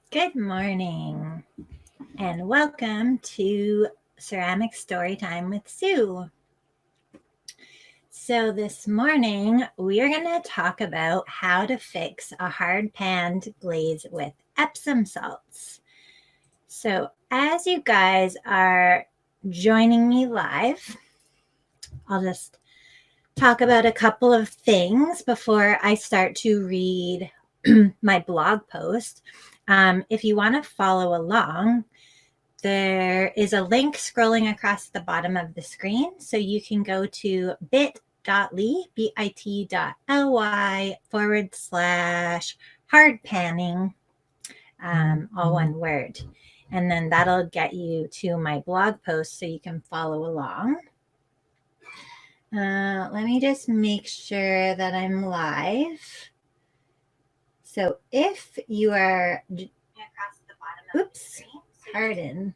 Good morning and welcome to Ceramic Storytime with Sue. So this morning we are going to talk about how to fix a hard-panned glaze with Epsom salts. So as you guys are joining me live, I'll just talk about a couple of things before I start to read my blog post. If you want to follow along, there is a link scrolling across the bottom of the screen. So you can go to bit.ly/hard panning, all one word. And then that'll get you to my blog post so you can follow along. Let me just make sure that I'm live. So if you are across the bottom of the screen, pardon.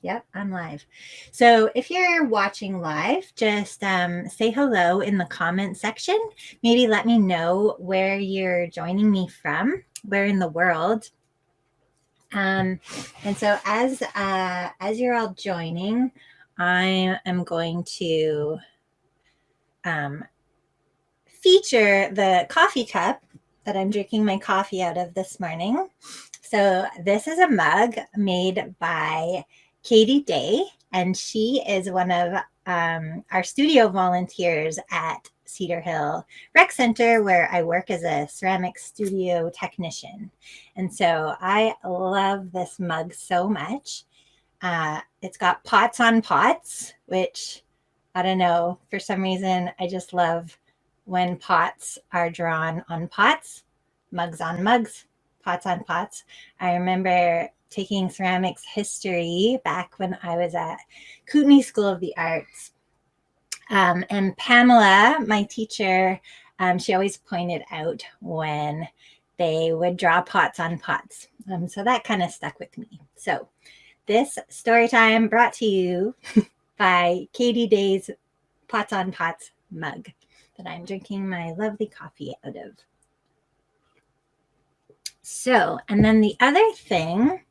Yep, I'm live. So if you're watching live, just say hello in the comment section. Maybe let me know where you're joining me from, where in the world. And so as you're all joining, I am going to feature the coffee cup that I'm drinking my coffee out of this morning. So this is a mug made by Katie Day, and she is one of our studio volunteers at Cedar Hill Rec Center, where I work as a ceramic studio technician. And so I love this mug so much. It's got pots on pots, which I don't know, for some reason, I just love when pots are drawn on pots, mugs on mugs, pots on pots. I remember taking ceramics history back when I was at Kootenai School of the Arts. And Pamela, my teacher, she always pointed out when they would draw pots on pots. So that kind of stuck with me. So this story time brought to you by Katie Day's Pots on Pots mug that I'm drinking my lovely coffee out of. So, and then the other thing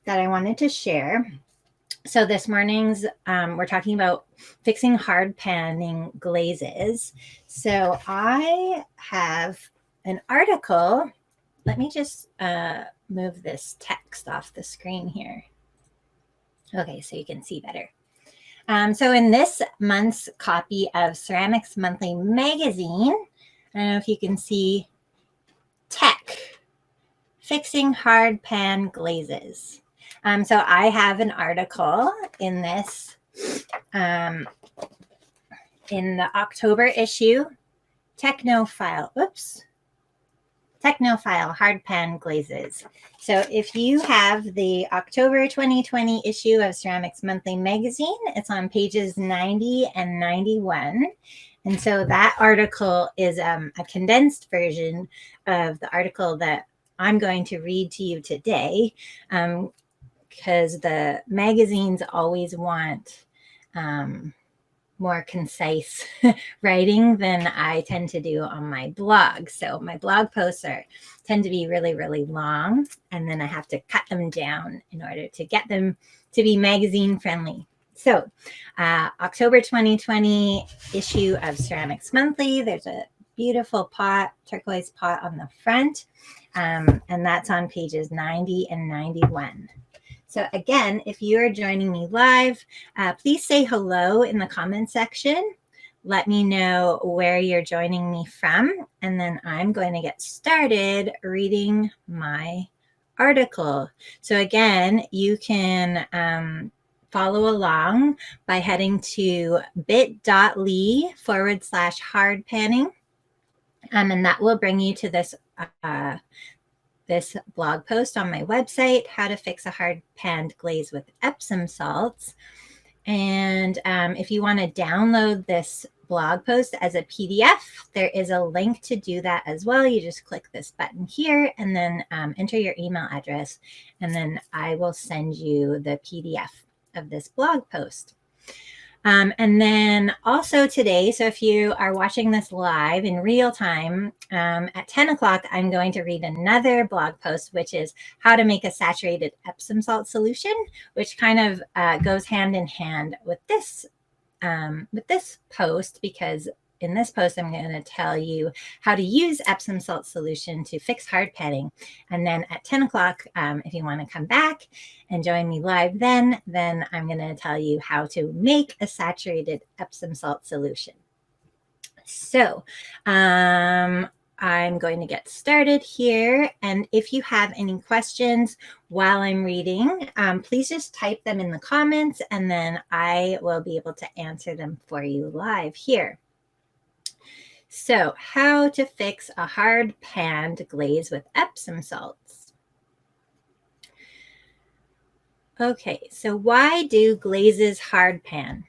that I wanted to share. So this morning's, we're talking about fixing hard panning glazes. So I have an article. Let me just move this text off the screen here. Okay, so you can see better. So in this month's copy of Ceramics Monthly Magazine, I don't know if you can see Tech, Fixing Hard Pan Glazes. So I have an article in this, in the October issue, Technophile Hard Pan Glazes. So if you have the October 2020 issue of Ceramics Monthly Magazine, it's on pages 90 and 91. And so that article is a condensed version of the article that I'm going to read to you today, because the magazines always want more concise writing than I tend to do on my blog. So my blog posts tend to be really, really long, and then I have to cut them down in order to get them to be magazine friendly. So October 2020 issue of Ceramics Monthly, there's a beautiful pot, turquoise pot on the front, and that's on pages 90 and 91. So again, if you're joining me live, please say hello in the comment section. Let me know where you're joining me from, and then I'm going to get started reading my article. So again, you can follow along by heading to bit.ly/hard panning, and that will bring you to this blog post on my website, How to Fix a Hard-Panned Glaze with Epsom Salts. And if you want to download this blog post as a PDF, there is a link to do that as well. You just click this button here and then enter your email address, and then I will send you the PDF of this blog post. And then also today, so if you are watching this live in real time, at 10 o'clock, I'm going to read another blog post, which is how to make a saturated Epsom salt solution, which kind of goes hand in hand with this post, because in this post, I'm going to tell you how to use Epsom salt solution to fix hard panning. And then at 10 o'clock, if you want to come back and join me live then I'm going to tell you how to make a saturated Epsom salt solution. So I'm going to get started here. And if you have any questions while I'm reading, please just type them in the comments and then I will be able to answer them for you live here. So, how to fix a hard-panned glaze with Epsom salts. Okay, so why do glazes hard pan?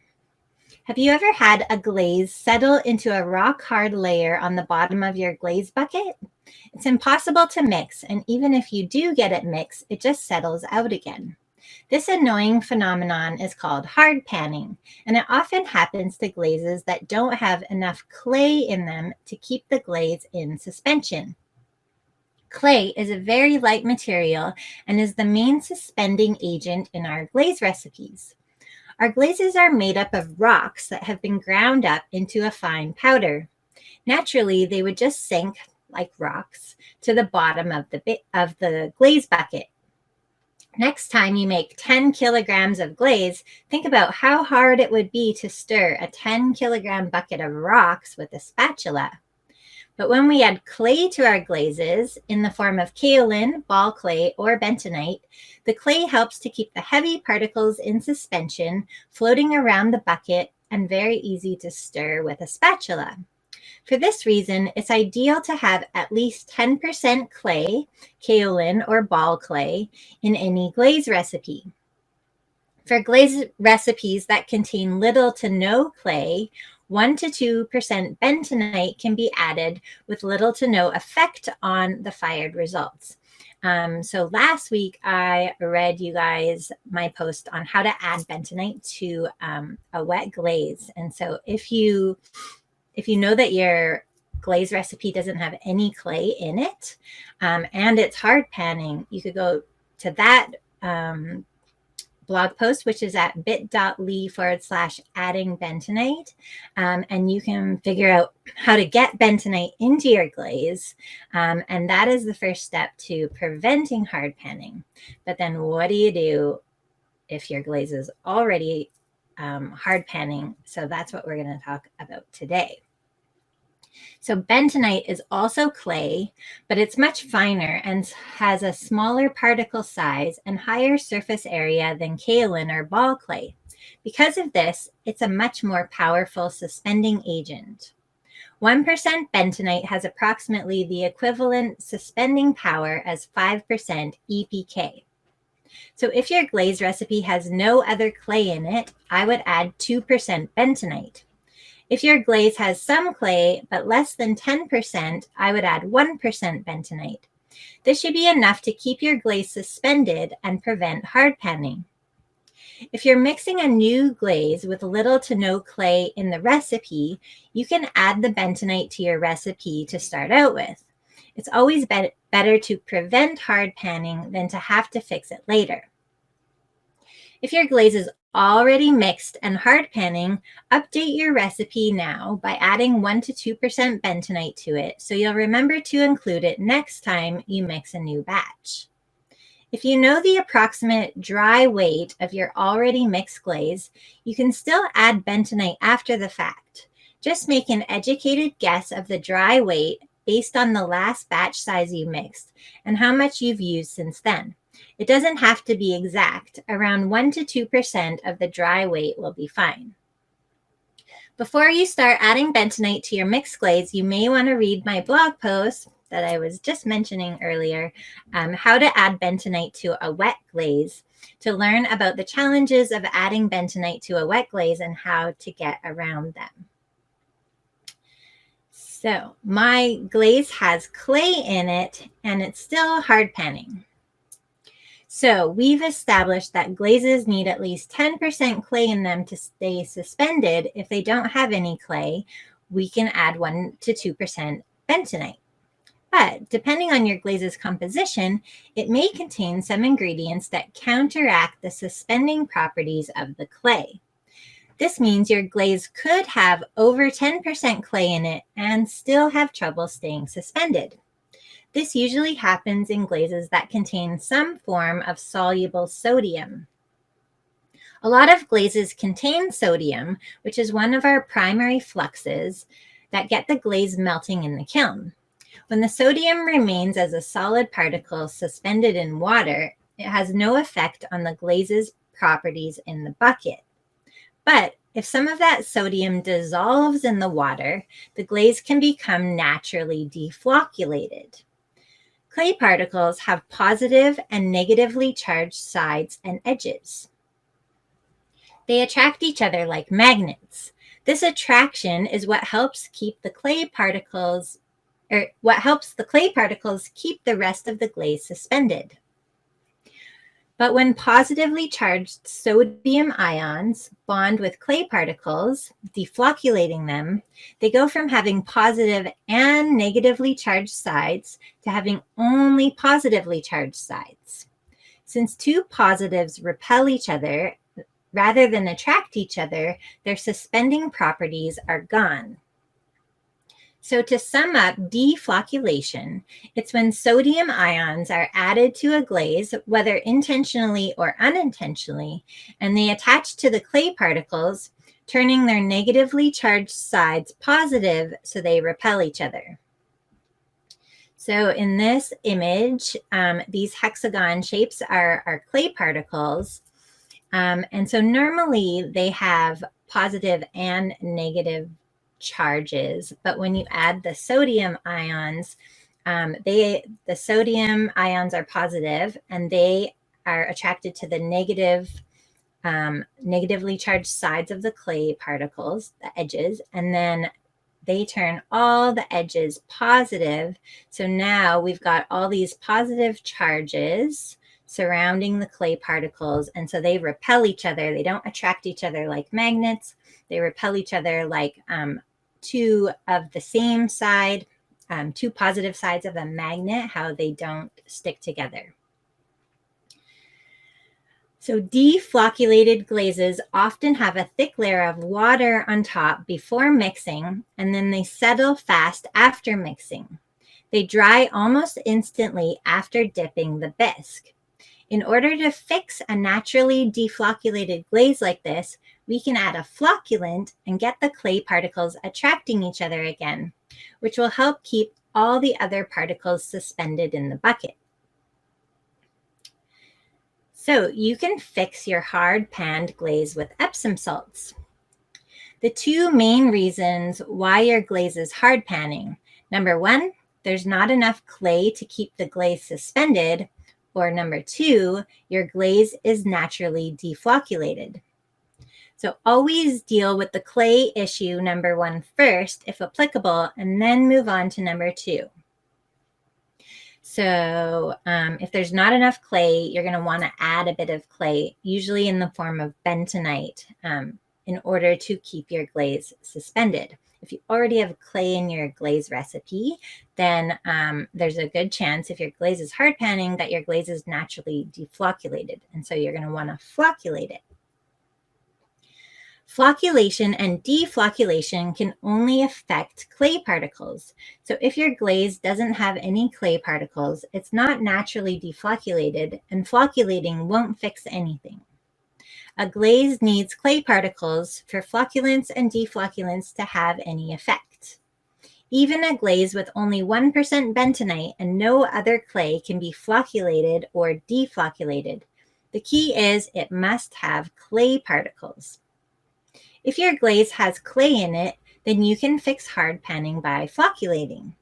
Have you ever had a glaze settle into a rock-hard layer on the bottom of your glaze bucket? It's impossible to mix, and even if you do get it mixed, it just settles out again. This annoying phenomenon is called hard panning, and it often happens to glazes that don't have enough clay in them to keep the glaze in suspension. Clay is a very light material and is the main suspending agent in our glaze recipes. Our glazes are made up of rocks that have been ground up into a fine powder. Naturally, they would just sink, like rocks, to the bottom of the glaze bucket. Next time you make 10 kilograms of glaze, think about how hard it would be to stir a 10-kilogram bucket of rocks with a spatula. But when we add clay to our glazes in the form of kaolin, ball clay, or bentonite, the clay helps to keep the heavy particles in suspension, floating around the bucket, and very easy to stir with a spatula. For this reason, it's ideal to have at least 10% clay, kaolin, or ball clay in any glaze recipe. For glaze recipes that contain little to no clay, 1 to 2% bentonite can be added with little to no effect on the fired results. So last week, I read you guys my post on how to add bentonite to a wet glaze. And so if you know that your glaze recipe doesn't have any clay in it and it's hard panning, you could go to that blog post, which is at bit.ly/adding bentonite. And you can figure out how to get bentonite into your glaze. And that is the first step to preventing hard panning. But then what do you do if your glaze is already hard panning? So that's what we're going to talk about today. So bentonite is also clay, but it's much finer and has a smaller particle size and higher surface area than kaolin or ball clay. Because of this, it's a much more powerful suspending agent. 1% bentonite has approximately the equivalent suspending power as 5% EPK. So if your glaze recipe has no other clay in it, I would add 2% bentonite. If your glaze has some clay, but less than 10%, I would add 1% bentonite. This should be enough to keep your glaze suspended and prevent hard panning. If you're mixing a new glaze with little to no clay in the recipe, you can add the bentonite to your recipe to start out with. It's always better to prevent hard panning than to have to fix it later. If your glaze is already mixed and hard panning, update your recipe now by adding 1 to 2% bentonite to it, so you'll remember to include it next time you mix a new batch. If you know the approximate dry weight of your already mixed glaze, you can still add bentonite after the fact. Just make an educated guess of the dry weight based on the last batch size you mixed and how much you've used since then. It doesn't have to be exact. Around 1 to 2% of the dry weight will be fine. Before you start adding bentonite to your mixed glaze, you may want to read my blog post that I was just mentioning earlier, how to add bentonite to a wet glaze, to learn about the challenges of adding bentonite to a wet glaze and how to get around them. So my glaze has clay in it and it's still hard panning. So we've established that glazes need at least 10% clay in them to stay suspended. If they don't have any clay, we can add 1 to 2% bentonite. But depending on your glaze's composition, it may contain some ingredients that counteract the suspending properties of the clay. This means your glaze could have over 10% clay in it and still have trouble staying suspended. This usually happens in glazes that contain some form of soluble sodium. A lot of glazes contain sodium, which is one of our primary fluxes that get the glaze melting in the kiln. When the sodium remains as a solid particle suspended in water, it has no effect on the glaze's properties in the bucket. But if some of that sodium dissolves in the water, the glaze can become naturally deflocculated. Clay particles have positive and negatively charged sides and edges. They attract each other like magnets. This attraction is what helps keep the clay particles keep the rest of the glaze suspended. But when positively charged sodium ions bond with clay particles, deflocculating them, they go from having positive and negatively charged sides to having only positively charged sides. Since two positives repel each other rather than attract each other, their suspending properties are gone. So to sum up deflocculation, it's when sodium ions are added to a glaze, whether intentionally or unintentionally, and they attach to the clay particles, turning their negatively charged sides positive so they repel each other. So in this image, these hexagon shapes are clay particles. And so normally they have positive and negative charges, but when you add the sodium ions, the sodium ions are positive and they are attracted to the negatively charged sides of the clay particles, the edges, and then they turn all the edges positive. So now we've got all these positive charges surrounding the clay particles, and so they repel each other. They don't attract each other like magnets. They repel each other like two of the same side, two positive sides of a magnet, how they don't stick together. So deflocculated glazes often have a thick layer of water on top before mixing, and then they settle fast after mixing. They dry almost instantly after dipping the bisque. In order to fix a naturally deflocculated glaze like this, we can add a flocculant and get the clay particles attracting each other again, which will help keep all the other particles suspended in the bucket. So you can fix your hard-panned glaze with Epsom salts. The two main reasons why your glaze is hard panning. Number one, there's not enough clay to keep the glaze suspended. Or number two, your glaze is naturally deflocculated. So always deal with the clay issue number one first, if applicable, and then move on to number two. So if there's not enough clay, you're going to want to add a bit of clay, usually in the form of bentonite, in order to keep your glaze suspended. If you already have clay in your glaze recipe, then there's a good chance if your glaze is hard panning that your glaze is naturally deflocculated. And so you're going to want to flocculate it. Flocculation and deflocculation can only affect clay particles. So if your glaze doesn't have any clay particles, it's not naturally deflocculated, and flocculating won't fix anything. A glaze needs clay particles for flocculants and deflocculants to have any effect. Even a glaze with only 1% bentonite and no other clay can be flocculated or deflocculated. The key is it must have clay particles. If your glaze has clay in it, then you can fix hard panning by flocculating.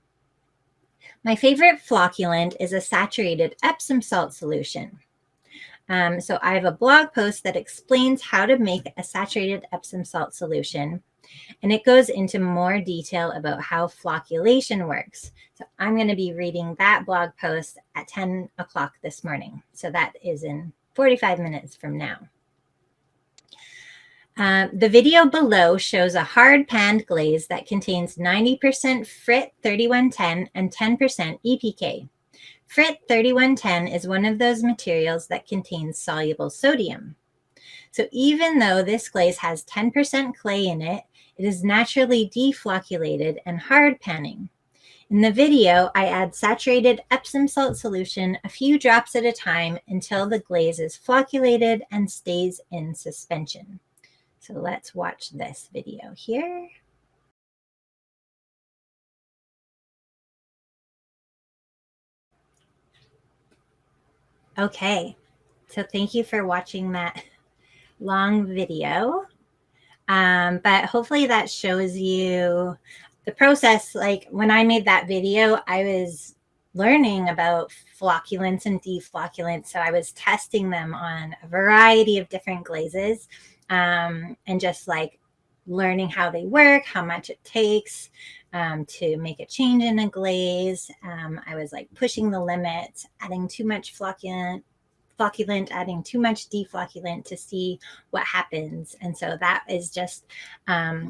My favorite flocculant is a saturated Epsom salt solution. So I have a blog post that explains how to make a saturated Epsom salt solution. And it goes into more detail about how flocculation works. So I'm going to be reading that blog post at 10 o'clock this morning. So that is in 45 minutes from now. The video below shows a hard-panned glaze that contains 90% Frit 3110 and 10% EPK. Frit 3110 is one of those materials that contains soluble sodium. So even though this glaze has 10% clay in it, it is naturally deflocculated and hard panning. In the video, I add saturated Epsom salt solution a few drops at a time until the glaze is flocculated and stays in suspension. So let's watch this video here. Okay, so thank you for watching that long video. But hopefully that shows you the process. Like when I made that video, I was learning about flocculants and deflocculants. So I was testing them on a variety of different glazes, and just like learning how they work, how much it takes to make a change in a glaze. I was like pushing the limits, adding too much flocculant, adding too much deflocculant to see what happens. And so that is just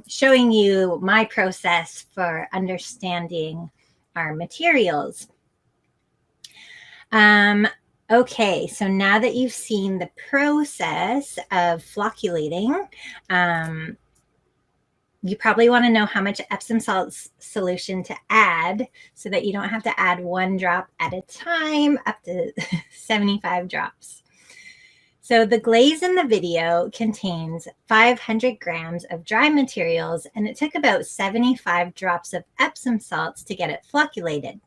showing you my process for understanding our materials. Okay, so now that you've seen the process of flocculating, you probably want to know how much Epsom salts solution to add so that you don't have to add 1 drop at a time, up to 75 drops. So the glaze in the video contains 500 grams of dry materials, and it took about 75 drops of Epsom salts to get it flocculated.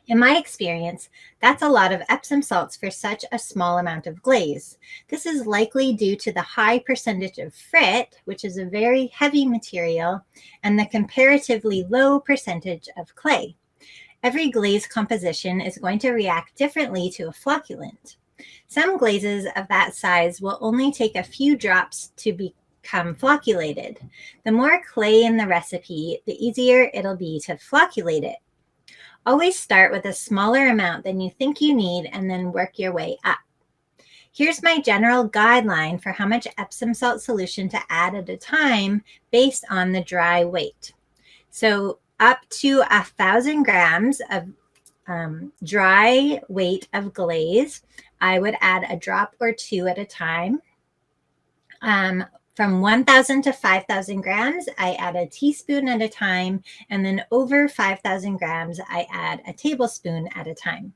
In my experience, that's a lot of Epsom salts for such a small amount of glaze. This is likely due to the high percentage of frit, which is a very heavy material, and the comparatively low percentage of clay. Every glaze composition is going to react differently to a flocculant. Some glazes of that size will only take a few drops to become flocculated. The more clay in the recipe, the easier it'll be to flocculate it. Always start with a smaller amount than you think you need and then work your way up. Here's my general guideline for how much Epsom salt solution to add at a time based on the dry weight. So up to 1,000 grams of dry weight of glaze, I would add a drop or 2 at a time. From 1,000 to 5,000 grams, I add a teaspoon at a time, and then over 5,000 grams, I add a tablespoon at a time.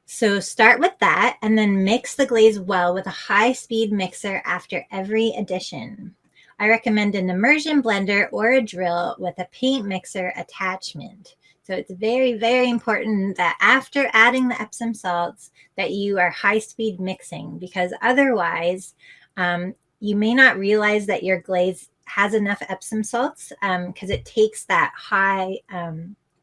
So start with that, and then mix the glaze well with a high-speed mixer after every addition. I recommend an immersion blender or a drill with a paint mixer attachment. So it's very, very important that after adding the Epsom salts that you are high-speed mixing, because otherwise, you may not realize that your glaze has enough Epsom salts because it takes that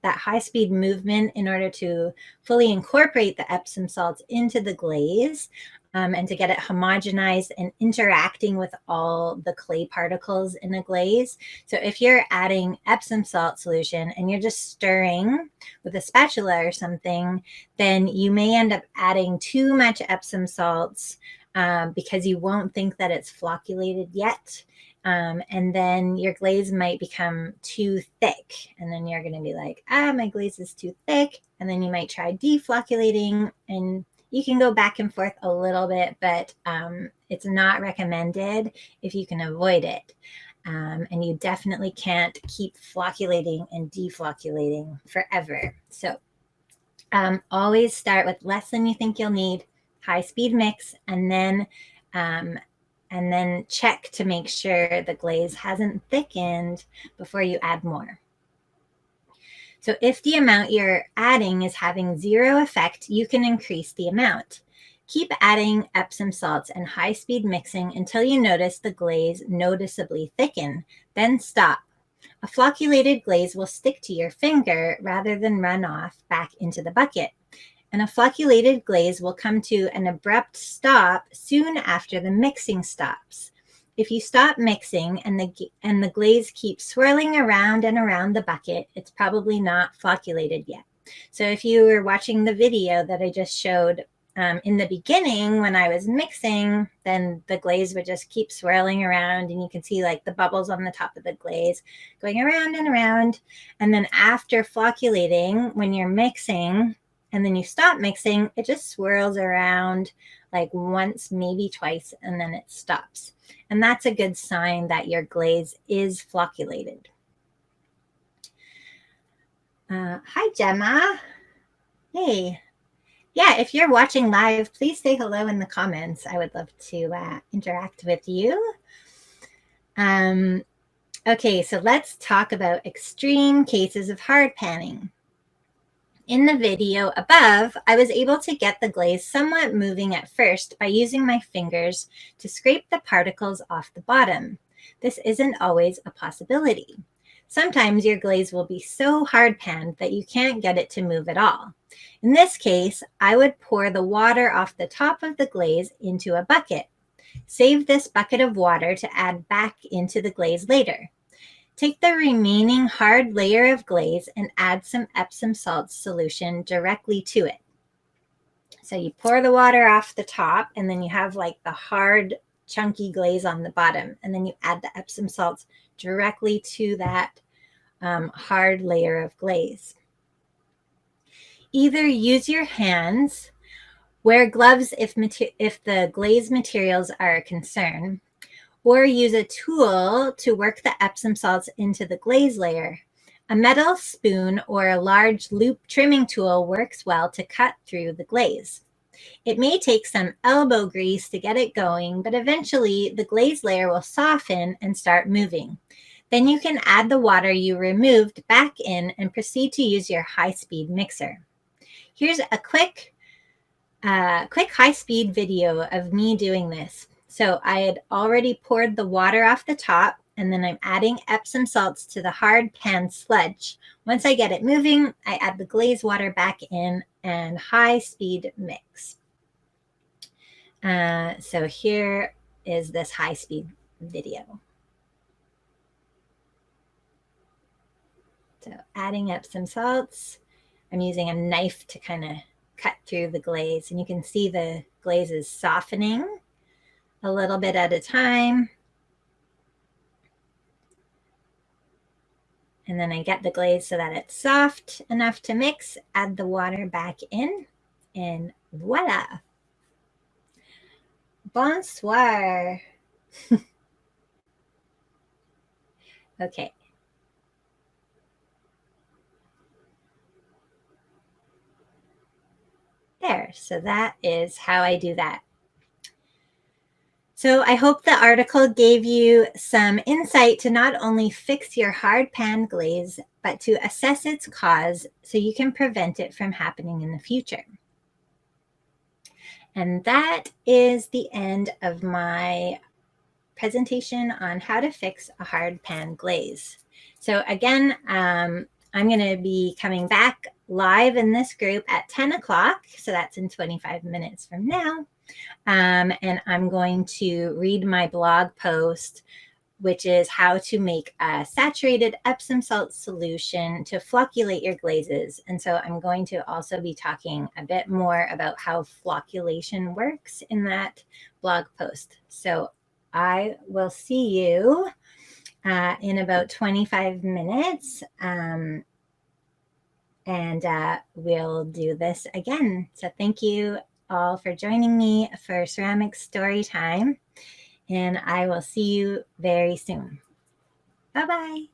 high-speed movement in order to fully incorporate the Epsom salts into the glaze and to get it homogenized and interacting with all the clay particles in a glaze. So if you're adding Epsom salt solution and you're just stirring with a spatula or something, then you may end up adding too much Epsom salts because you won't think that it's flocculated yet. And then your glaze might become too thick. And then you're going to be like, my glaze is too thick. And then you might try deflocculating, and you can go back and forth a little bit, but it's not recommended if you can avoid it. And you definitely can't keep flocculating and deflocculating forever. So always start with less than you think you'll need, high-speed mix, and then check to make sure the glaze hasn't thickened before you add more. So if the amount you're adding is having zero effect, you can increase the amount. Keep adding Epsom salts and high-speed mixing until you notice the glaze noticeably thicken, then stop. A flocculated glaze will stick to your finger rather than run off back into the bucket. And a flocculated glaze will come to an abrupt stop soon after the mixing stops. if you stop mixing and the glaze keeps swirling around and around the bucket, it's probably not flocculated yet. So if you were watching the video that I just showed in the beginning when I was mixing, then the glaze would just keep swirling around, and you can see like the bubbles on the top of the glaze going around and around. And then after flocculating, when you're mixing and then you stop mixing, it just swirls around like once, maybe twice, and then it stops. And that's a good sign that your glaze is flocculated. Hi, Gemma. Hey. Yeah, if you're watching live, please say hello in the comments. I would love to interact with you. Okay, so let's talk about extreme cases of hard panning. In the video above, I was able to get the glaze somewhat moving at first by using my fingers to scrape the particles off the bottom. This isn't always a possibility. Sometimes your glaze will be so hard panned that you can't get it to move at all. In this case, I would pour the water off the top of the glaze into a bucket. Save this bucket of water to add back into the glaze later. Take the remaining hard layer of glaze and add some Epsom Salts solution directly to it. So you pour the water off the top, and then you have like the hard, chunky glaze on the bottom, and then you add the Epsom Salts directly to that hard layer of glaze. Either use your hands, wear gloves if the glaze materials are a concern, or use a tool to work the Epsom salts into the glaze layer. A metal spoon or a large loop trimming tool works well to cut through the glaze. It may take some elbow grease to get it going, but eventually the glaze layer will soften and start moving. Then you can add the water you removed back in and proceed to use your high-speed mixer. Here's a quick high-speed video of me doing this. So I had already poured the water off the top, and then I'm adding Epsom salts to the hard pan sludge. Once I get it moving, I add the glaze water back in and high-speed mix. So here is this high-speed video. So adding Epsom salts, I'm using a knife to kind of cut through the glaze, and you can see the glaze is softening a little bit at a time. And then I get the glaze so that it's soft enough to mix, add the water back in, and voila. Bonsoir. Okay. There, so that is how I do that. So I hope the article gave you some insight to not only fix your hard pan glaze, but to assess its cause so you can prevent it from happening in the future. And that is the end of my presentation on how to fix a hard pan glaze. So again, I'm going to be coming back live in this group at 10 o'clock. So that's in 25 minutes from now. And I'm going to read my blog post, which is how to make a saturated Epsom salt solution to flocculate your glazes. And so I'm going to also be talking a bit more about how flocculation works in that blog post. So I will see you in about 25 minutes. And we'll do this again. So thank you all for joining me for Ceramics Story Time. And I will see you very soon. Bye-bye.